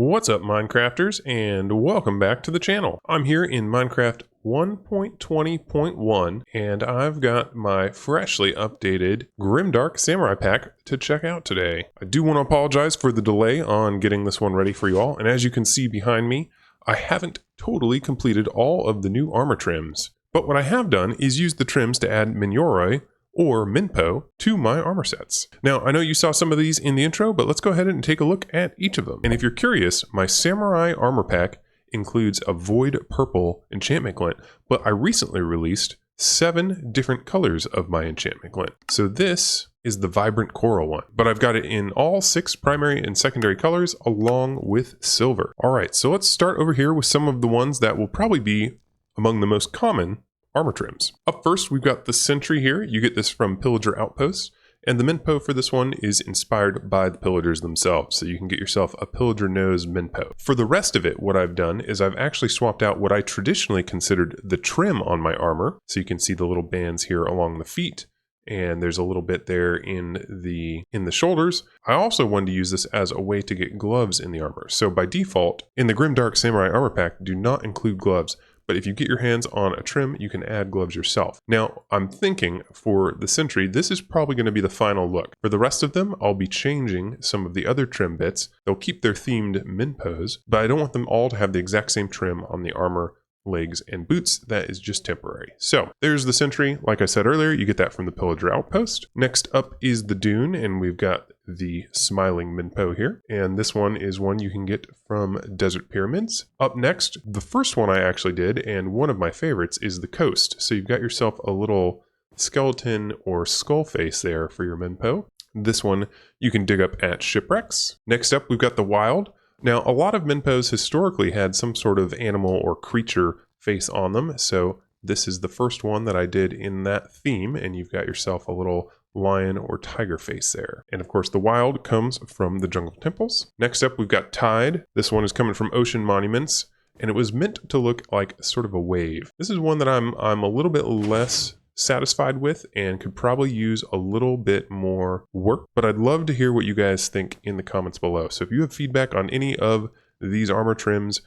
What's up, Minecrafters, and welcome back to the channel. I'm here in Minecraft 1.20.1, and I've got my freshly updated Grimdark Samurai Pack to check out today. I do want to apologize for the delay on getting this one ready for you all, and as you can see behind me, I haven't totally completed all of the new armor trims. But what I have done is use the trims to add Menyoroi, or Menpo, to my armor sets. Now, I know you saw some of these in the intro, but let's go ahead and take a look at each of them. And if you're curious, my Samurai armor pack includes a void purple enchantment glint, but I recently released 7 different colors of my enchantment glint. So this is the vibrant coral one, but I've got it in all 6 primary and secondary colors along with silver. All right, so let's start over here with some of the ones that will probably be among the most common armor trims. Up first, we've got the Sentry here. You get this from Pillager Outpost, and the Menpo for this one is inspired by the Pillagers themselves, so you can get yourself a Pillager Nose Menpo. For the rest of it, what I've done is I've actually swapped out what I traditionally considered the trim on my armor, so you can see the little bands here along the feet, and there's a little bit there in the shoulders. I also wanted to use this as a way to get gloves in the armor. So by default, in the Grimdark Samurai Armor Pack, do not include gloves. But if you get your hands on a trim, you can add gloves yourself. Now, I'm thinking for the Sentry, this is probably going to be the final look. For the rest of them, I'll be changing some of the other trim bits. They'll keep their themed Menpos, but I don't want them all to have the exact same trim on the armor, legs, and boots. That is just temporary. So there's the Sentry. Like I said earlier, you get that from the Pillager Outpost. Next up is the Dune, and we've got the Smiling Menpo here. And this one is one you can get from Desert Pyramids. Up next, the first one I actually did, and one of my favorites, is the Coast. So you've got yourself a little skeleton or skull face there for your Menpo. This one you can dig up at shipwrecks. Next up, we've got the Wild. Now, a lot of Menpos historically had some sort of animal or creature face on them, so this is the first one that I did in that theme, and you've got yourself a little lion or tiger face there. And of course, the Wild comes from the Jungle Temples. Next up, we've got Tide. This one is coming from Ocean Monuments, and it was meant to look like sort of a wave. This is one that I'm a little bit less satisfied with and could probably use a little bit more work, but I'd love to hear what you guys think in the comments below. So if you have feedback on any of these armor trims,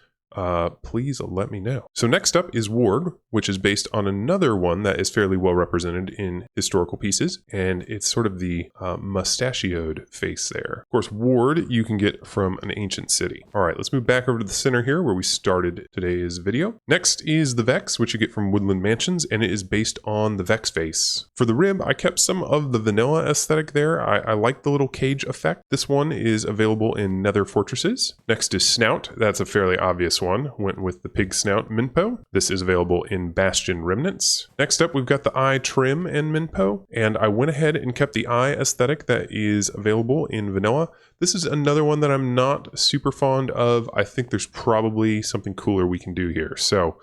please let me know. So next up is Ward, which is based on another one that is fairly well represented in historical pieces, and it's sort of the mustachioed face there. Of course, Ward you can get from an ancient city. All right, let's move back over to the center here where we started today's video. Next is the Vex, which you get from Woodland Mansions, and it is based on the Vex face. For the rib, I kept some of the vanilla aesthetic there. I like the little cage effect. This one is available in Nether Fortresses. Next is Snout. That's a fairly obvious one. Went with the Pig Snout Menpo. This is available in Bastion Remnants. Next up, we've got the eye trim and Menpo, and I went ahead and kept the eye aesthetic that is available in vanilla. This is another one that I'm not super fond of. I think there's probably something cooler we can do here. So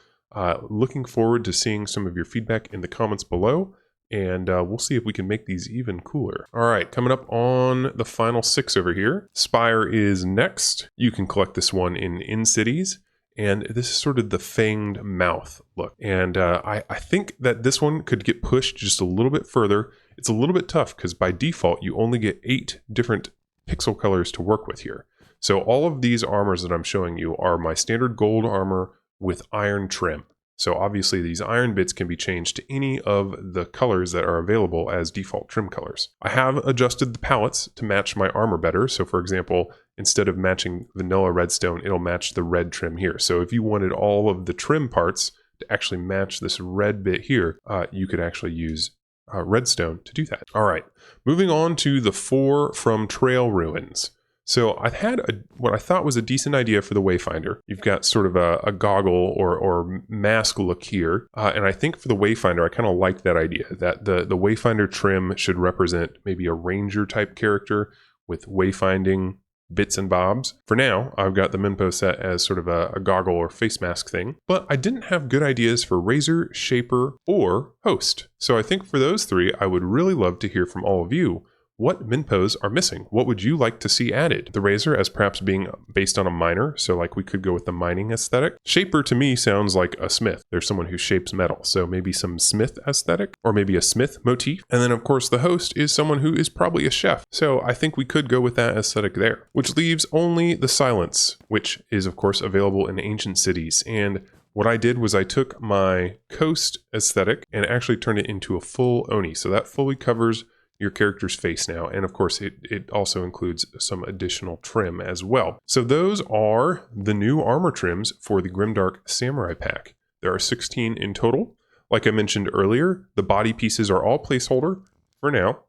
looking forward to seeing some of your feedback in the comments below, and we'll see if we can make these even cooler. All right, coming up on the final 6 over here. Spire is next. You can collect this one in cities. And this is sort of the fanged mouth look. And I think that this one could get pushed just a little bit further. It's a little bit tough because by default, you only get 8 different pixel colors to work with here. So all of these armors that I'm showing you are my standard gold armor with iron trim. So obviously these iron bits can be changed to any of the colors that are available as default trim colors. I have adjusted the palettes to match my armor better. So for example, instead of matching vanilla redstone, it'll match the red trim here. So if you wanted all of the trim parts to actually match this red bit here, you could actually use redstone to do that. All right, moving on to the 4 from Trail Ruins. So I had what I thought was a decent idea for the Wayfinder. You've got sort of a goggle or mask look here. And I think for the Wayfinder, I kind of like that idea that the Wayfinder trim should represent maybe a ranger type character with wayfinding bits and bobs. For now, I've got the Menpo set as sort of a goggle or face mask thing, but I didn't have good ideas for Razor, Shaper, or Host. So I think for those 3, I would really love to hear from all of you. what Menpos are missing. What would you like to see added? The Razor as perhaps being based on a miner, so like we could go with the mining aesthetic. Shaper to me sounds like a smith. There's someone who shapes metal, so maybe some smith aesthetic, or maybe a smith motif. And then of course the host is someone who is probably a chef, so I think we could go with that aesthetic there. Which leaves only the silence, which is of course available in ancient cities. And what I did was I took my coast aesthetic and actually turned it into a full Oni, so that fully covers your character's face now. And of course, it also includes some additional trim as well. So those are the new armor trims for the Grimdark Samurai Pack. There are 16 in total. Like I mentioned earlier, the body pieces are all placeholder for now,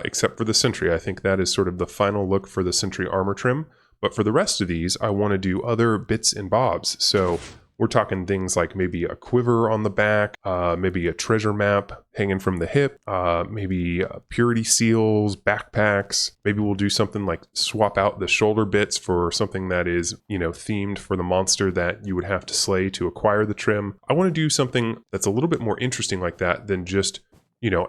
except for the Sentry. I think that is sort of the final look for the Sentry armor trim. But for the rest of these, I want to do other bits and bobs. So we're talking things like maybe a quiver on the back, maybe a treasure map hanging from the hip, maybe purity seals, backpacks. Maybe we'll do something like swap out the shoulder bits for something that is, themed for the monster that you would have to slay to acquire the trim. I want to do something that's a little bit more interesting like that than just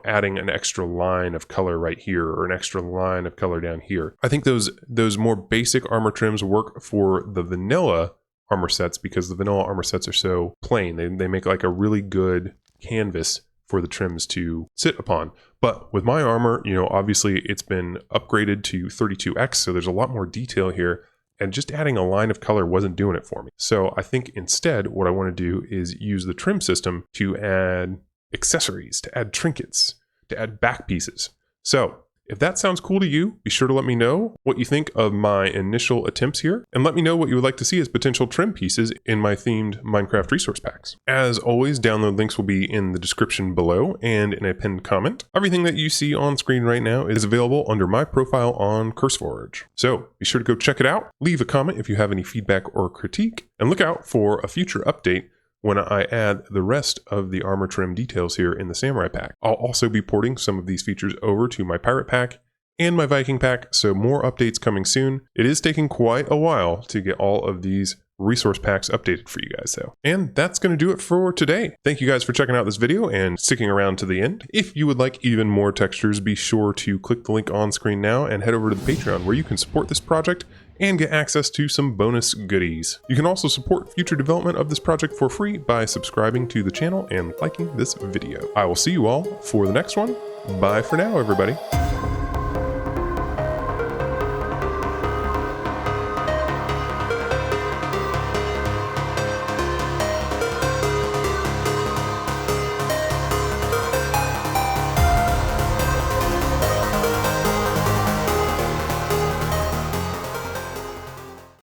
adding an extra line of color right here or an extra line of color down here. I think those more basic armor trims work for the vanilla armor sets because the vanilla armor sets are so plain. They make like a really good canvas for the trims to sit upon. But with my armor, obviously it's been upgraded to 32X, so there's a lot more detail here. And just adding a line of color wasn't doing it for me. So I think instead what I want to do is use the trim system to add accessories, to add trinkets, to add back pieces. So if that sounds cool to you, be sure to let me know what you think of my initial attempts here, and let me know what you would like to see as potential trim pieces in my themed Minecraft resource packs. As always, download links will be in the description below and in a pinned comment. Everything that you see on screen right now is available under my profile on CurseForge. So be sure to go check it out, leave a comment if you have any feedback or critique, and look out for a future update when I add the rest of the armor trim details here in the Samurai Pack. I'll also be porting some of these features over to my Pirate Pack and my Viking Pack, so more updates coming soon. It is taking quite a while to get all of these resource packs updated for you guys though. And that's going to do it for today. Thank you guys for checking out this video and sticking around to the end. If you would like even more textures, be sure to click the link on screen now and head over to the Patreon where you can support this project and get access to some bonus goodies. You can also support future development of this project for free by subscribing to the channel and liking this video. I will see you all for the next one. Bye for now, everybody.